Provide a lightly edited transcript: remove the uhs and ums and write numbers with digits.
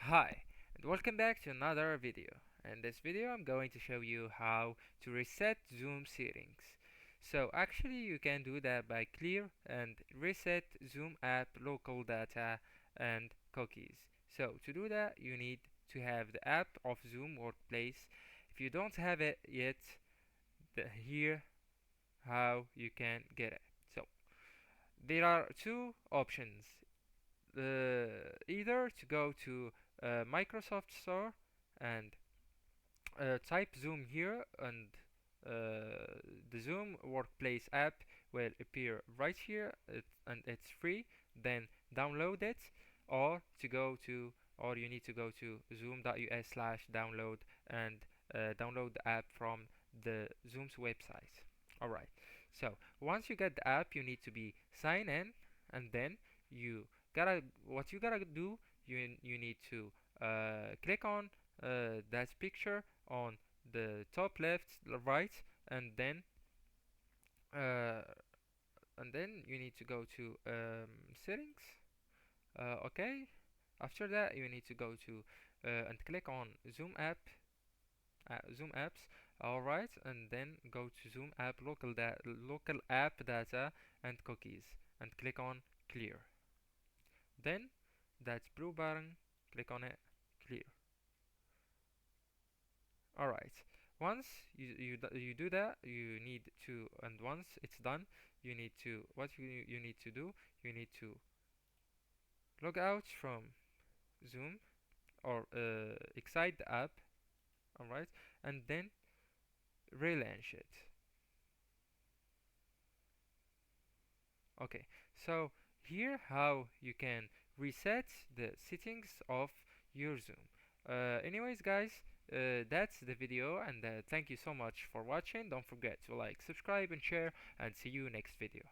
Hi, and welcome back to another video. In this video, I'm going to show you how to reset Zoom settings. So actually, you can do that by clear and reset Zoom app local data and cookies. So to do that, you need to have the app of Zoom Workplace. If you don't have it yet, here how you can get it. So there are two options. Either to go to Microsoft Store and type Zoom here, and the Zoom Workplace app will appear right here, and it's free. Then download it, or you need to go to zoom.us/download and download the app from the Zoom's website. Alright, so once you get the app, you need to be sign in, and then what you gotta do, you need to click on that picture on the top left, right, and then uh, you need to go to settings. Okay. After that, you need to go to and click on Zoom apps. All right, and then go to Zoom app local app data and cookies, and click on clear. Then that blue button, click on it, clear. All right. Once you do that, you need to, and once it's done, you need to what you need to do, you need to log out from Zoom, or exit the app. All right, and then relaunch it. Okay, so here how you can reset the settings of your Zoom. Anyways, guys, that's the video, and thank you so much for watching. Don't forget to like, subscribe, and share, and see you next video.